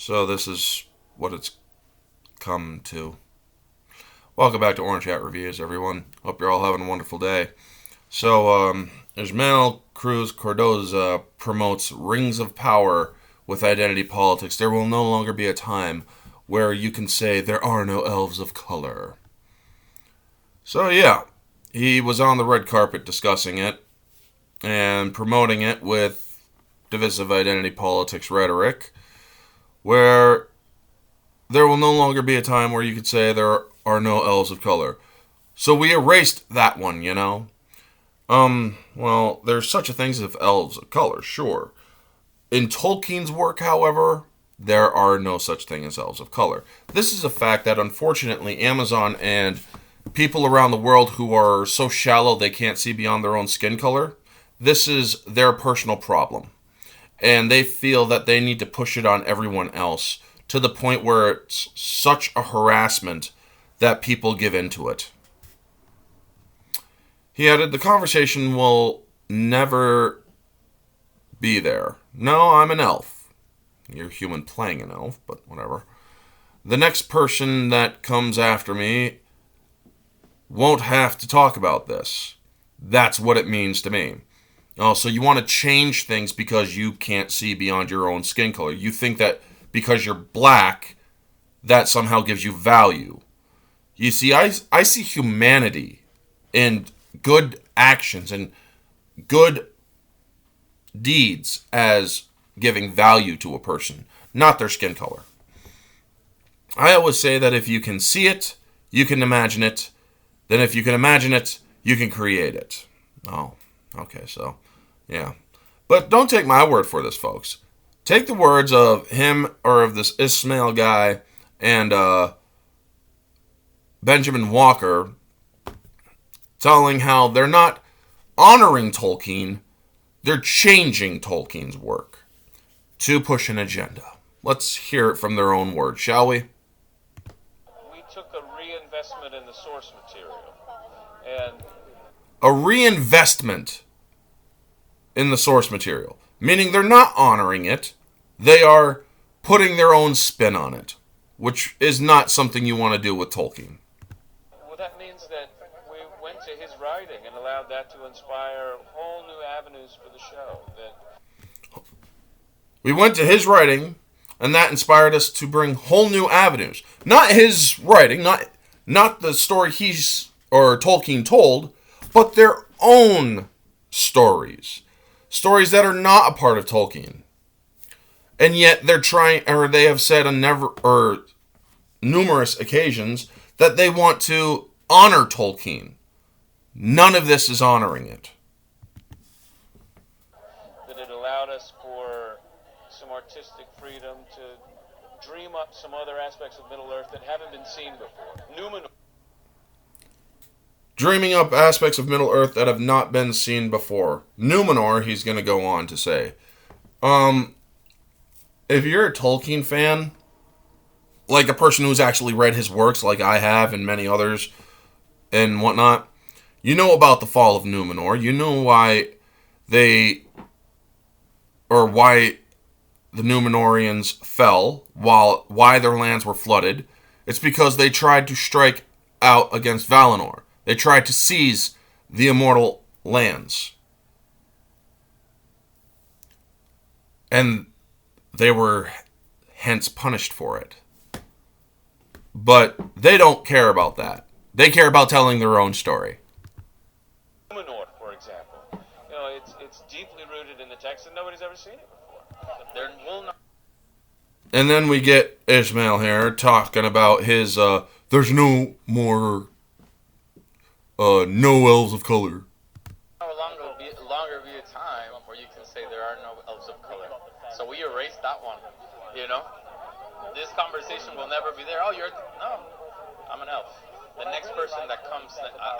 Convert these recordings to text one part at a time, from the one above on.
So this is what it's come to. Welcome back to Orange Hat Reviews, everyone. Hope you're all having a wonderful day. So, Ismael Cruz Cordoza promotes Rings of Power with identity politics. There will no longer be a time where you can say there are no elves of color. So, yeah, he was on the red carpet discussing it and promoting it with divisive identity politics rhetoric, where there will no longer be a time where you could say there are no elves of color. So we erased that one, you know? Well, there's such a thing as elves of color, sure. In Tolkien's work, however, there are no such thing as elves of color. This is a fact that unfortunately Amazon and people around the world who are so shallow they can't see beyond their own skin color, this is their personal problem. And they feel that they need to push it on everyone else to the point where it's such a harassment that people give into it. He added, the conversation will never be there. No, I'm an elf. You're human playing an elf, but whatever. The next person that comes after me won't have to talk about this. That's what it means to me. Oh, so you want to change things because you can't see beyond your own skin color. You think that because you're black, that somehow gives you value. You see, I see humanity in good actions and good deeds as giving value to a person, not their skin color. I always say that if you can see it, you can imagine it. Then if you can imagine it, you can create it. Oh, okay, so, yeah. But don't take my word for this, folks. Take the words of him or of this Ismail guy and Benjamin Walker telling how they're not honoring Tolkien, they're changing Tolkien's work to push an agenda. Let's hear it from their own words, shall we? We took a reinvestment in the source material. And a reinvestment in the source material, meaning they're not honoring it, they are putting their own spin on it, which is not something you want to do with Tolkien. well, that means that we went to his writing and allowed that to inspire whole new avenues for the show. We went to his writing, and that inspired us to bring whole new avenues. Not his writing, not the story he's or Tolkien told, but their own stories. Stories that are not a part of Tolkien. And yet they're trying, or they have said on numerous occasions that they want to honor Tolkien. None of this is honoring it. That it allowed us for some artistic freedom to dream up some other aspects of Middle Earth that haven't been seen before. Numenor. Dreaming up aspects of Middle Earth that have not been seen before. Numenor, he's going to go on to say. If you're a Tolkien fan, like a person who's actually read his works like I have and many others and whatnot, you know about the fall of Numenor. You know why why the Numenorians fell, why their lands were flooded. It's because they tried to strike out against Valinor. They tried to seize the immortal lands. And they were hence punished for it. But they don't care about that. They care about telling their own story. Numenor, for example. You know, it's deeply rooted in the text and nobody's ever seen it before. There will not. And then we get Ishmael here talking about his, there's no more, no elves of color. Longer be a time where you can say there are no elves of color. So we erased that one, you know? This conversation will never be there. Oh, no, I'm an elf. The next person that comes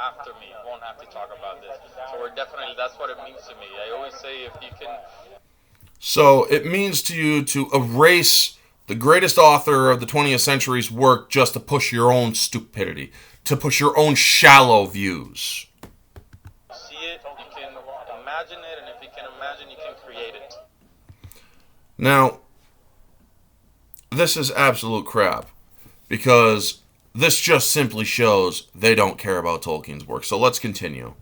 after me won't have to talk about this. So that's what it means to me. I always say if you can. So it means to you to erase the greatest author of the 20th century's work just to push your own stupidity, to push your own shallow views. See it, you can imagine it, and if you can imagine, you can create it. Now, this is absolute crap. Because this just simply shows they don't care about Tolkien's work. So let's continue.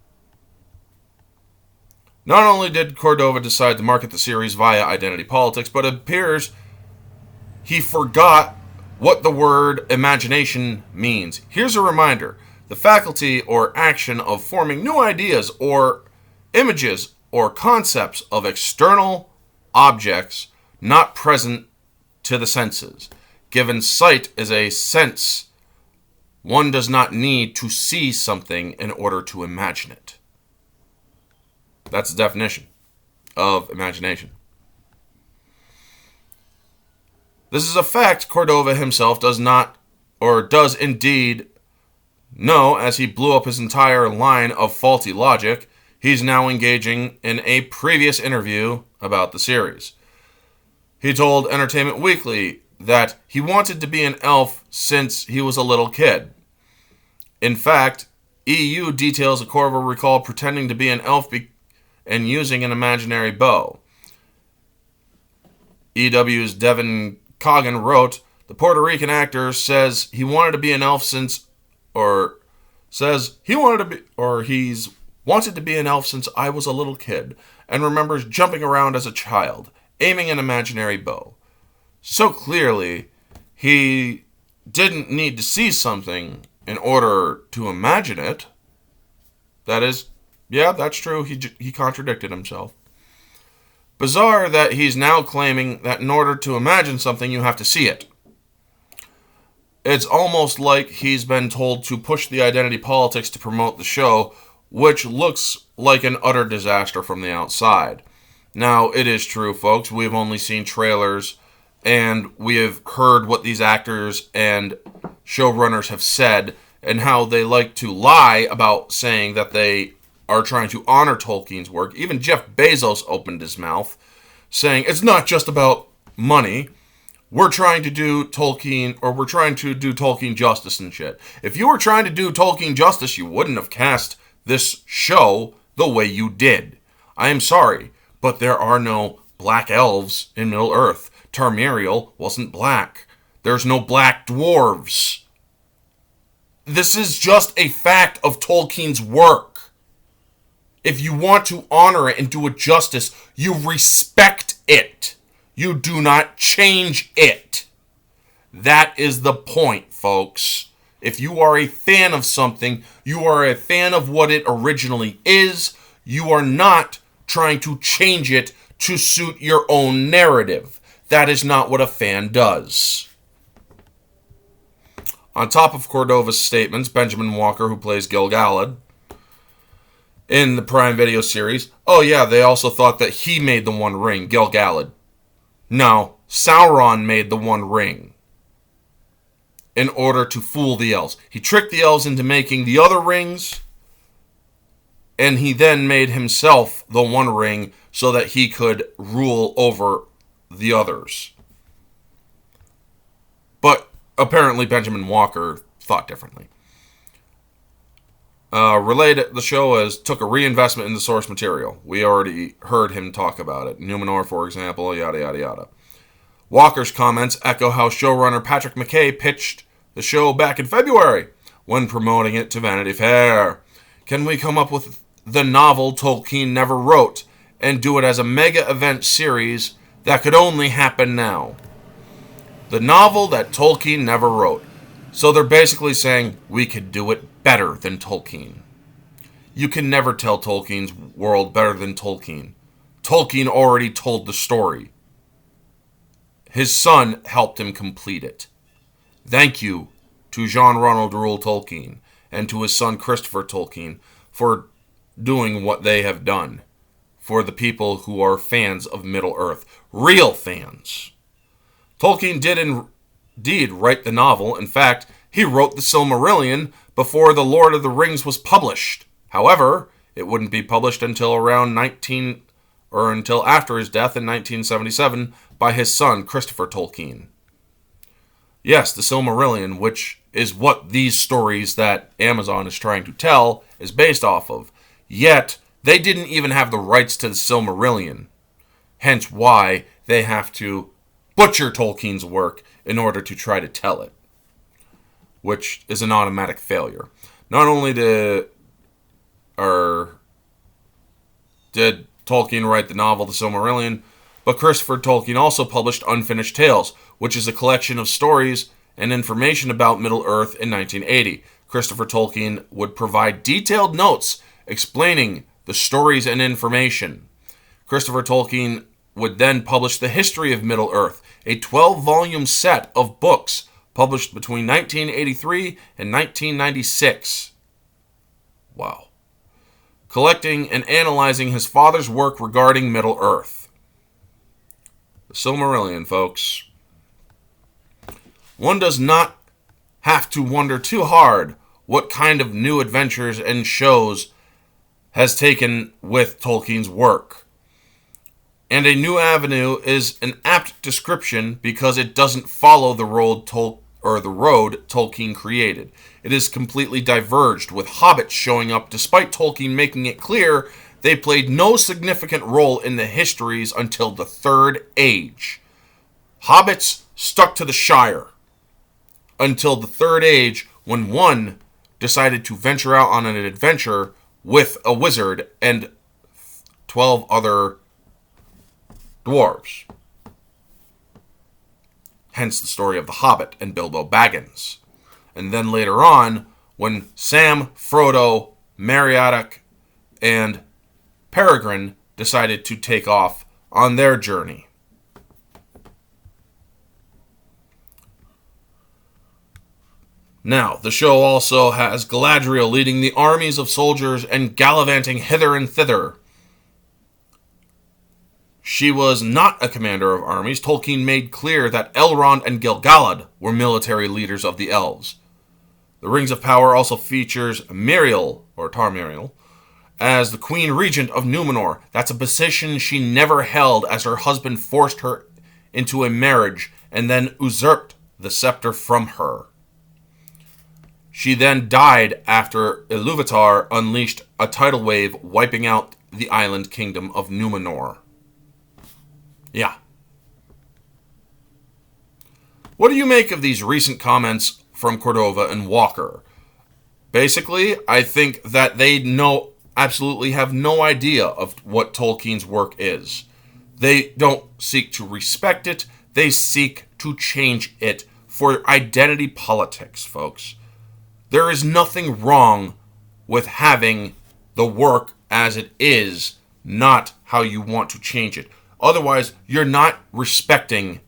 Not only did Cordova decide to market the series via identity politics, but it appears he forgot what the word imagination means. Here's a reminder. The faculty or action of forming new ideas or images or concepts of external objects not present to the senses. Given sight is a sense, one does not need to see something in order to imagine it. That's the definition of imagination. This is a fact Cordova himself does not, or does indeed know, as he blew up his entire line of faulty logic. He's now engaging in a previous interview about the series. He told Entertainment Weekly that he wanted to be an elf since he was a little kid. In fact, EU details a Corvo recalled pretending to be an elf and using an imaginary bow. EW's Devin Coggan wrote, the Puerto Rican actor says he wanted to be an elf since, or says he wanted to be, or he's wanted to be an elf since I was a little kid, and remembers jumping around as a child, aiming an imaginary bow. So clearly, he didn't need to see something in order to imagine it. That is, yeah, that's true. He contradicted himself. Bizarre that he's now claiming that in order to imagine something, you have to see it. It's almost like he's been told to push the identity politics to promote the show, which looks like an utter disaster from the outside. Now, it is true, folks. We've only seen trailers, and we have heard what these actors and showrunners have said, and how they like to lie about saying that they are trying to honor Tolkien's work. Even Jeff Bezos opened his mouth, saying it's not just about money. We're trying to do Tolkien, or we're trying to do Tolkien justice and shit. If you were trying to do Tolkien justice, you wouldn't have cast this show the way you did. I am sorry, but there are no black elves in Middle-earth. Tarmiriel wasn't black. There's no black dwarves. This is just a fact of Tolkien's work. If you want to honor it and do it justice, you respect it. You do not change it. That is the point, folks. If you are a fan of something, you are a fan of what it originally is. You are not trying to change it to suit your own narrative. That is not what a fan does. On top of Cordova's statements, Benjamin Walker, who plays Gil-galad in the Prime Video series, oh yeah, they also thought that he made the One Ring, Gil-galad. No, Sauron made the One Ring in order to fool the elves. He tricked the elves into making the other rings, and he then made himself the One Ring so that he could rule over the others. But apparently Benjamin Walker thought differently. Related, the show took a reinvestment in the source material. We already heard him talk about it. Numenor, for example, yada, yada, yada. Walker's comments echo how showrunner Patrick McKay pitched the show back in February when promoting it to Vanity Fair. Can we come up with the novel Tolkien never wrote and do it as a mega event series that could only happen now? The novel that Tolkien never wrote. So they're basically saying, we could do it better than Tolkien. You can never tell Tolkien's world better than Tolkien. Tolkien already told the story. His son helped him complete it. Thank you to Jean Ronald Reuel Tolkien and to his son Christopher Tolkien for doing what they have done for the people who are fans of Middle-earth. Real fans. Tolkien did indeed write the novel. In fact, he wrote the Silmarillion before The Lord of the Rings was published. However, it wouldn't be published until until after his death in 1977 by his son Christopher Tolkien. Yes, the Silmarillion, which is what these stories that Amazon is trying to tell is based off of. Yet, they didn't even have the rights to the Silmarillion. Hence why they have to butcher Tolkien's work in order to try to tell it, which is an automatic failure. Not only did Tolkien write the novel The Silmarillion, but Christopher Tolkien also published Unfinished Tales, which is a collection of stories and information about Middle-earth in 1980. Christopher Tolkien would provide detailed notes explaining the stories and information. Christopher Tolkien would then publish The History of Middle-earth, a 12-volume set of books published between 1983 and 1996. Wow. Collecting and analyzing his father's work regarding Middle-earth. The Silmarillion, folks. One does not have to wonder too hard what kind of new adventures and shows has taken with Tolkien's work. And a new avenue is an apt description because it doesn't follow the road Tolkien created. It is completely diverged, with hobbits showing up despite Tolkien making it clear they played no significant role in the histories until the Third Age. Hobbits stuck to the Shire until the Third Age, when one decided to venture out on an adventure with a wizard and 12 other dwarves. Hence the story of the Hobbit and Bilbo Baggins. And then later on, when Sam, Frodo, Meriadoc, and Peregrine decided to take off on their journey. Now, the show also has Galadriel leading the armies of soldiers and gallivanting hither and thither. She was not a commander of armies. Tolkien made clear that Elrond and Gil-galad were military leaders of the elves. The Rings of Power also features Miriel, or Tarmiriel, as the Queen Regent of Numenor. That's a position she never held, as her husband forced her into a marriage and then usurped the scepter from her. She then died after Iluvatar unleashed a tidal wave, wiping out the island kingdom of Numenor. Yeah. What do you make of these recent comments from Cordova and Walker? Basically, I think that they absolutely have no idea of what Tolkien's work is. They don't seek to respect it. They seek to change it for identity politics, folks. There is nothing wrong with having the work as it is, not how you want to change it. Otherwise, you're not respecting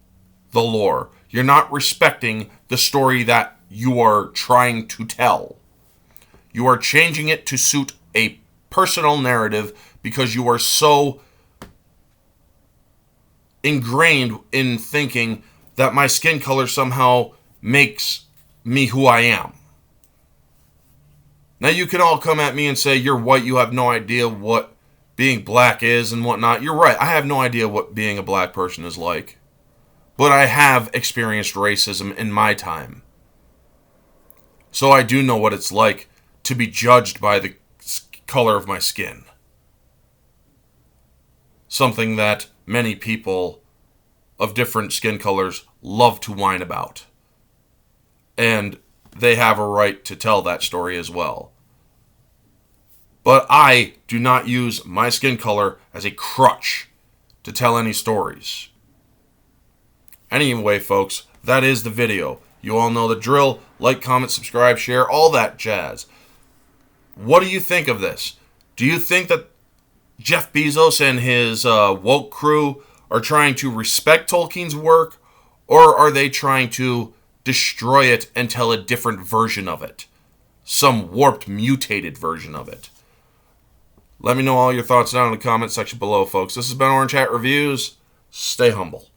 the lore. You're not respecting the story that you are trying to tell. You are changing it to suit a personal narrative because you are so ingrained in thinking that my skin color somehow makes me who I am. Now, you can all come at me and say, you're white, you have no idea what being black is and whatnot. You're right, I have no idea what being a black person is like. But I have experienced racism in my time. So I do know what it's like to be judged by the color of my skin. Something that many people of different skin colors love to whine about. And they have a right to tell that story as well. But I do not use my skin color as a crutch to tell any stories. Anyway, folks, that is the video. You all know the drill. Like, comment, subscribe, share, all that jazz. What do you think of this? Do you think that Jeff Bezos and his woke crew are trying to respect Tolkien's work, or are they trying to destroy it and tell a different version of it? Some warped, mutated version of it. Let me know all your thoughts down in the comment section below, folks. This has been Orange Hat Reviews. Stay humble.